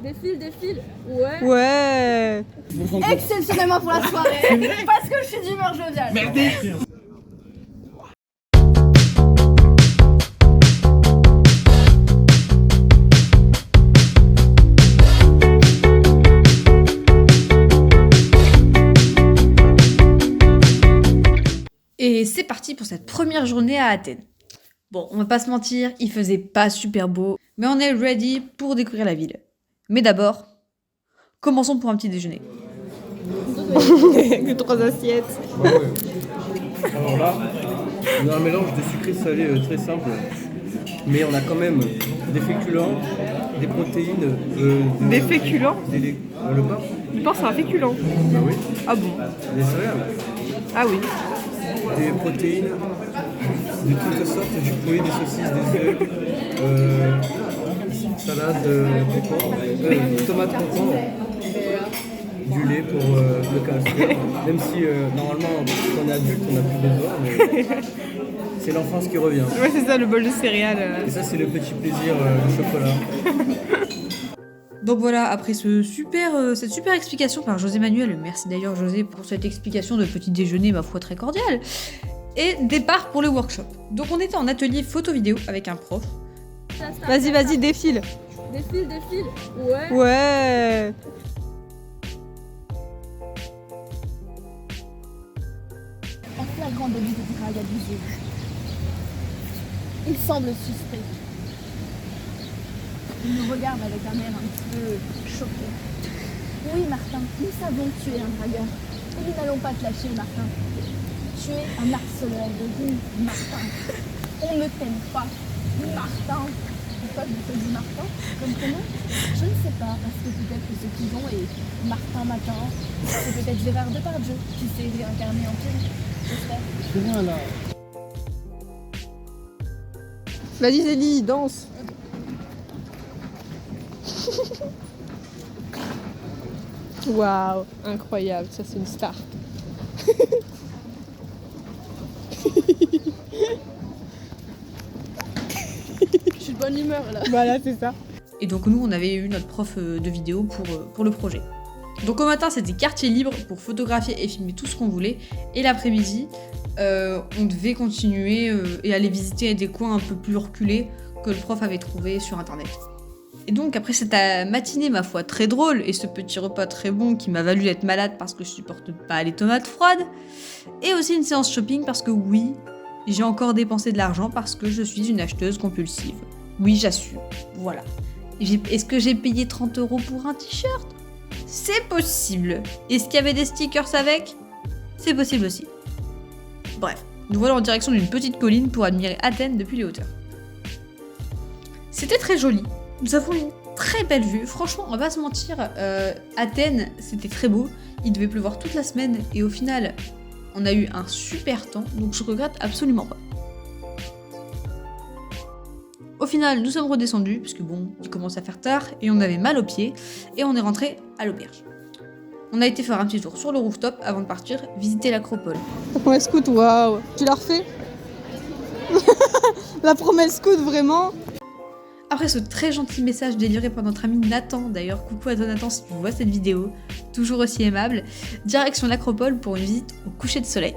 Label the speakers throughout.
Speaker 1: Défile. Ouais.
Speaker 2: Ouais.
Speaker 1: Exceptionnellement pour la soirée. Parce que je suis d'humeur joviale.
Speaker 3: Et c'est parti pour cette première journée à Athènes. Bon, on va pas se mentir, il faisait pas super beau, mais on est ready pour découvrir la ville. Mais d'abord, commençons pour un petit déjeuner.
Speaker 2: Que 3 assiettes.
Speaker 4: Ah ouais. Alors là, on a un mélange de sucré salé très simple, mais on a quand même des féculents, des protéines.
Speaker 2: Des féculents.
Speaker 4: Le pain.
Speaker 2: Il pense à un féculent.
Speaker 4: Bah oui.
Speaker 2: Ah bon?
Speaker 4: Des céréales.
Speaker 2: Ah oui.
Speaker 4: Des protéines, de toutes sortes, du poulet, des saucisses, des œufs, salade, concombre, tomates concombre, du lait pour le calcium. Même si normalement quand on est adulte on n'a plus besoin, mais c'est l'enfance qui revient.
Speaker 2: Ouais, c'est ça le bol de céréales.
Speaker 4: Et ça c'est le petit plaisir du chocolat.
Speaker 3: Donc voilà, après cette super explication par José Manuel, merci d'ailleurs José pour cette explication de petit déjeuner, ma foi très cordiale, et départ pour le workshop. Donc on était en atelier photo-vidéo avec un prof.
Speaker 2: Vas-y, défile.
Speaker 1: Défile. Ouais.
Speaker 2: Ouais.
Speaker 1: En flagrant délit de drague abusé. Il semble suspect. Il nous regarde avec un air un petit peu choqué. Oui, Martin, nous savons que tu es un dragueur. Et nous n'allons pas te lâcher, Martin. Tu es un harceleur de rue, Martin. On ne t'aime pas, Martin. Pourquoi je te dis Martin comme prénom? Je ne sais pas, parce que peut-être que ce qu'ils ont est Martin Matin. C'est peut-être Gérard Depardieu qui s'est réincarné en film. J'espère.
Speaker 4: Voilà.
Speaker 2: Vas-y Zélie, danse. Waouh, incroyable, ça c'est une star.
Speaker 1: Je suis de bonne humeur là.
Speaker 2: Voilà, c'est ça.
Speaker 3: Et donc nous on avait eu notre prof de vidéo pour le projet. Donc au matin c'était quartier libre pour photographier et filmer tout ce qu'on voulait, et l'après-midi on devait continuer et aller visiter des coins un peu plus reculés que le prof avait trouvé sur internet. Et donc après cette matinée ma foi très drôle et ce petit repas très bon qui m'a valu d'être malade parce que je supporte pas les tomates froides, et aussi une séance shopping parce que oui, j'ai encore dépensé de l'argent parce que je suis une acheteuse compulsive. Oui, j'assume, voilà. Est-ce que j'ai payé 30 € pour un t-shirt? C'est possible. Est-ce qu'il y avait des stickers avec? C'est possible aussi. Bref, nous voilà en direction d'une petite colline pour admirer Athènes depuis les hauteurs. C'était très joli. Nous avons une très belle vue. Franchement, on va pas se mentir, Athènes, c'était très beau. Il devait pleuvoir toute la semaine et au final, on a eu un super temps, donc je regrette absolument pas. Au final, nous sommes redescendus, puisque bon, il commence à faire tard, et on avait mal aux pieds, et on est rentré à l'auberge. On a été faire un petit tour sur le rooftop avant de partir visiter l'acropole.
Speaker 2: La promesse scout, waouh. Tu l'as refait? La promesse scout, vraiment.
Speaker 3: Après ce très gentil message délivré par notre ami Nathan, d'ailleurs coucou à toi Nathan si tu vois cette vidéo, toujours aussi aimable, direction l'acropole pour une visite au coucher de soleil.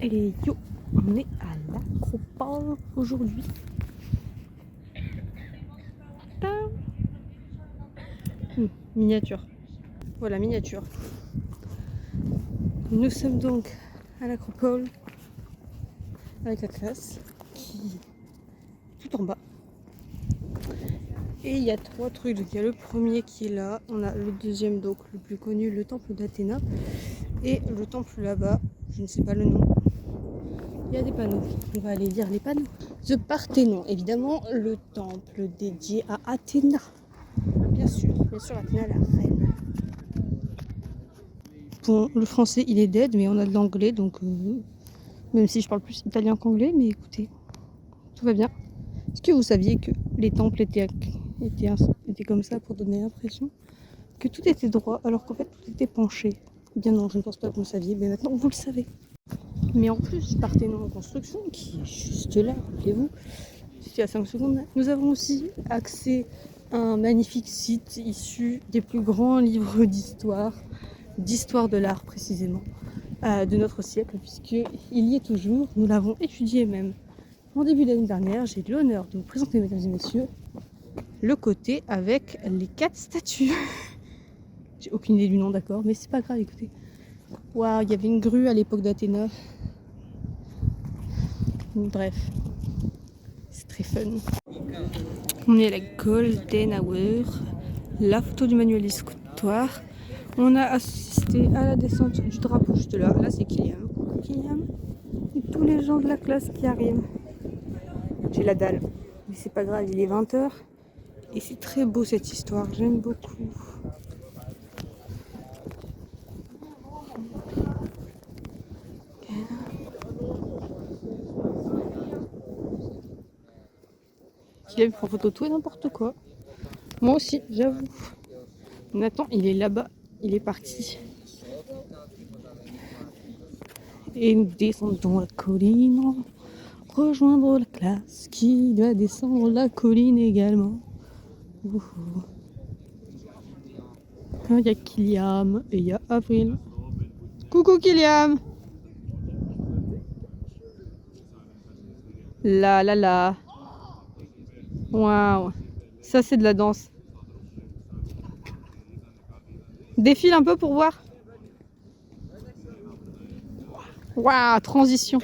Speaker 2: Et yo, on est à l'acropole aujourd'hui. Miniature. Voilà, miniature. Nous sommes donc à l'acropole avec la classe qui est tout en bas. Et il y a 3 trucs. Donc il y a le premier qui est là. On a le deuxième, donc le plus connu, le temple d'Athéna. Et le temple là-bas, je ne sais pas le nom. Il y a des panneaux. On va aller lire les panneaux. The Parthénon, évidemment, le temple dédié à Athéna. Bien sûr, Athéna la reine. Bon, le français il est dead, mais on a de l'anglais, donc même si je parle plus italien qu'anglais, mais écoutez, tout va bien. Est-ce que vous saviez que les temples étaient comme ça pour donner l'impression que tout était droit alors qu'en fait tout était penché. Eh bien non, je ne pense pas que vous le saviez, mais maintenant vous le savez. Mais en plus du Parthénon en construction, qui est juste là, rappelez-vous, c'était à 5 secondes, nous avons aussi accès à un magnifique site issu des plus grands livres d'histoire de l'art précisément, de notre siècle, puisqu'il y est toujours, nous l'avons étudié même en début d'année dernière. J'ai l'honneur de vous présenter, mesdames et messieurs, le côté avec les 4 statues. J'ai aucune idée du nom, d'accord, mais c'est pas grave, écoutez. Waouh, il y avait une grue à l'époque d'Athéna. Bref, c'est très fun. On est à la Golden Hour, la photo du manuel d'histoire. On a assisté à la descente du drapeau juste là. Là, c'est Kylian. Coucou Kylian. Et tous les gens de la classe qui arrivent. J'ai la dalle, mais c'est pas grave, il est 20h. Et c'est très beau cette histoire, j'aime beaucoup. Kylian prend photo tout et n'importe quoi. Moi aussi, j'avoue. Nathan, il est là-bas, il est parti. Et nous descendons la colline, rejoindre la classe qui doit descendre la colline également. Il y a Kylian et il y a Avril. Coucou Kylian. La la la. Waouh. Ça c'est de la danse. Défile un peu pour voir. Waouh, transition.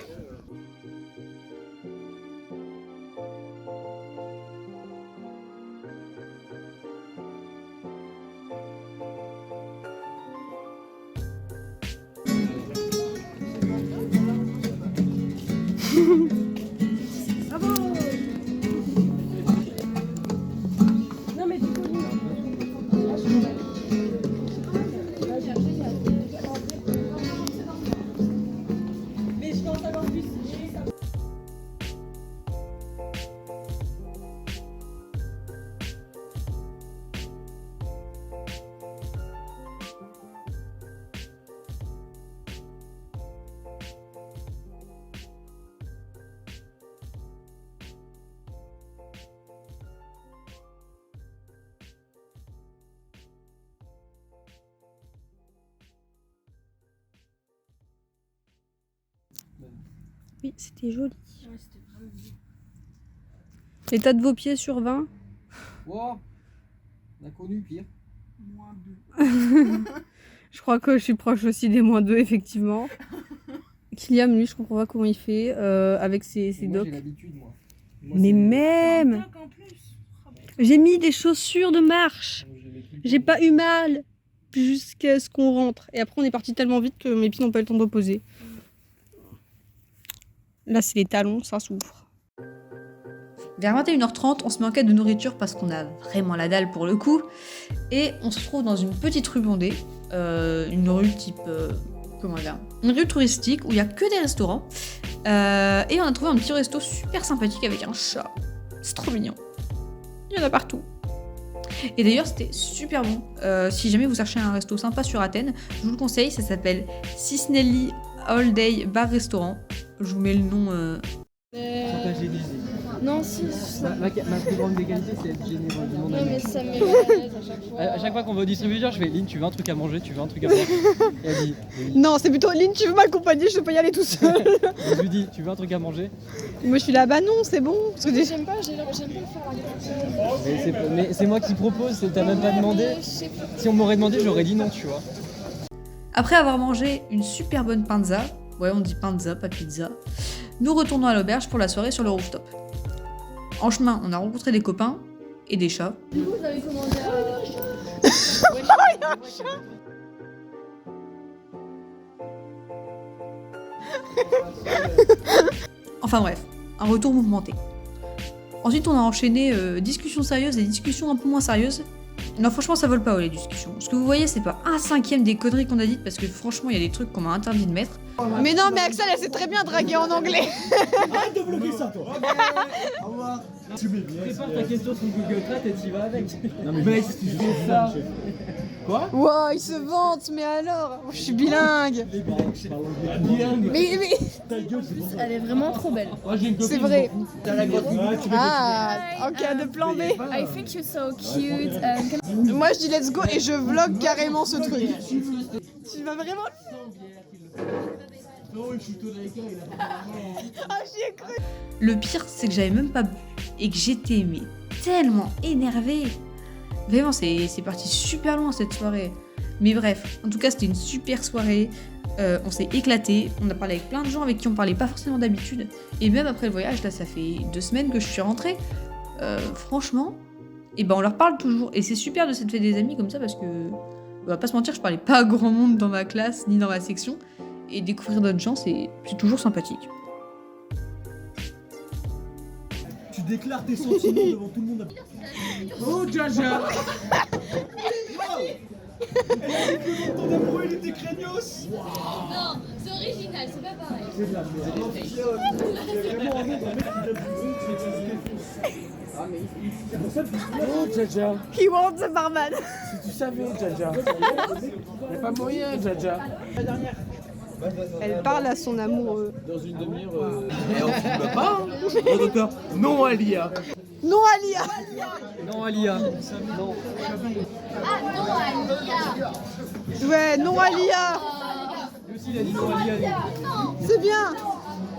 Speaker 2: Oui, c'était joli.
Speaker 1: Ouais, c'était vraiment bien.
Speaker 2: L'état de vos pieds sur 20?
Speaker 4: Wow. On a connu pire.
Speaker 1: Moins 2.
Speaker 2: Je crois que je suis proche aussi des -2, effectivement. Kylian, lui, je comprends pas comment il fait avec ses
Speaker 4: Moi,
Speaker 2: docks.
Speaker 4: j'ai l'habitude, moi.
Speaker 2: Mais
Speaker 4: c'est-
Speaker 2: même,
Speaker 1: En plus.
Speaker 2: j'ai mis des chaussures de marche.
Speaker 4: Moi, j'ai mes trucs.
Speaker 2: J'ai pas eu mal jusqu'à ce qu'on rentre. Et après, on est parti tellement vite que mes pieds n'ont pas eu le temps de reposer. Là, c'est les talons, ça souffre.
Speaker 3: Vers 21h30, on se met en quête de nourriture parce qu'on a vraiment la dalle pour le coup. Et on se trouve dans une petite rue bondée, une rue type... comment dire, une rue touristique où il n'y a que des restaurants. Et on a trouvé un petit resto super sympathique avec un chat. C'est trop mignon. Il y en a partout. Et d'ailleurs, c'était super bon. Si jamais vous cherchez un resto sympa sur Athènes, je vous le conseille. Ça s'appelle Cisnelli All Day Bar Restaurant. Je vous mets le nom...
Speaker 1: Non, si. Ça...
Speaker 4: Ma plus grande égalité, c'est être généreux.
Speaker 1: Non, mais ça me met mal à l'aise à chaque fois.
Speaker 5: À chaque fois qu'on va au distributeur, je fais Lynn, tu veux un truc à manger, tu veux un truc à boire. Et elle dit oui.
Speaker 2: Non, c'est plutôt Lynn, tu veux m'accompagner, je peux pas y aller tout seul.
Speaker 5: Et je lui dis, tu veux un truc à manger.
Speaker 2: Moi, je suis là, bah non, c'est bon. Parce que
Speaker 1: J'aime pas le faire la grande.
Speaker 5: Mais c'est moi qui propose, t'as même pas demandé. Si on m'aurait demandé, j'aurais dit non, tu vois.
Speaker 3: Après avoir mangé une super bonne pizza, ouais on dit pizza, pas pizza, nous retournons à l'auberge pour la soirée sur le rooftop. En chemin, on a rencontré des copains et des chats.
Speaker 1: Du coup, vous avez commandé
Speaker 3: Enfin bref, un retour mouvementé. Ensuite, on a enchaîné discussions sérieuses et discussions un peu moins sérieuses. Non, franchement, ça vole pas haut les discussions. Ce que vous voyez, c'est pas 1/5 des conneries qu'on a dites parce que franchement, il y a des trucs qu'on m'a interdit de mettre.
Speaker 2: Mais non, mais Axel, elle sait très bien draguer en anglais.
Speaker 6: Arrête de bloquer ça, toi. Au revoir. Tu mets bien.
Speaker 5: Prépare ta question sur Google Trad et t'y vas avec.
Speaker 6: Non, mais mec, tu fais ça. Quoi?
Speaker 2: Wow, il se vante, mais alors, je suis bilingue. Mais
Speaker 6: Ta gueule, c'est pour ça.
Speaker 1: Elle est vraiment trop belle.
Speaker 6: Moi, j'ai une copine.
Speaker 2: c'est vrai.
Speaker 6: T'as la grosse. Ouais, tu veux
Speaker 2: Ah, ok, de plan B.
Speaker 1: I think you're so cute.
Speaker 2: Moi, je dis let's go et je vlog carrément ce truc. Tu vas vraiment.
Speaker 6: Non, il shoot au Laika, il a pas
Speaker 2: Ah, j'y ai cru.
Speaker 3: Le pire, c'est que j'avais même pas bu et que j'étais mais tellement énervée. Vraiment, c'est parti super loin cette soirée. Mais bref, en tout cas, c'était une super soirée. On s'est éclaté. On a parlé avec plein de gens avec qui on parlait pas forcément d'habitude. Et même après le voyage, là, ça fait 2 semaines que je suis rentrée. Franchement, et ben on leur parle toujours. Et c'est super de s'être fait des amis comme ça parce que, on va pas se mentir, je parlais pas à grand monde dans ma classe ni dans ma section. Et découvrir d'autres gens, c'est toujours sympathique.
Speaker 6: Tu déclares tes sentiments devant tout le monde. Oh, Jaja! Ton amoureux, il était craignos!
Speaker 7: Non, c'est original, c'est pas pareil.
Speaker 6: C'est de la merde. Oh, Jaja!
Speaker 2: He wants the barman.
Speaker 6: Si tu savais, Jaja! Y'a pas moyen, Jaja!
Speaker 2: Elle parle à son amoureux.
Speaker 6: Dans une demi-heure. Et on filme pas, hein? En tout cas, non, Alia!
Speaker 2: Non, Alia.
Speaker 5: Non, Alia.
Speaker 6: Non.
Speaker 2: Ouais, non, Alia.
Speaker 5: Lui aussi, il a dit non, Alia.
Speaker 2: C'est bien.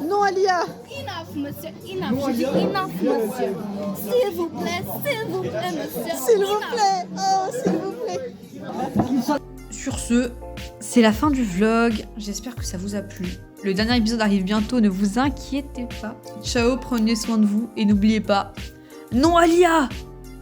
Speaker 2: Non, Alia.
Speaker 1: Enough, monsieur. Enough. Je dis enough, monsieur. S'il vous plaît, monsieur.
Speaker 2: S'il vous plaît. Oh, s'il vous plaît.
Speaker 3: Sur ce, c'est la fin du vlog. J'espère que ça vous a plu. Le dernier épisode arrive bientôt, ne vous inquiétez pas. Ciao, prenez soin de vous et n'oubliez pas, non Alia!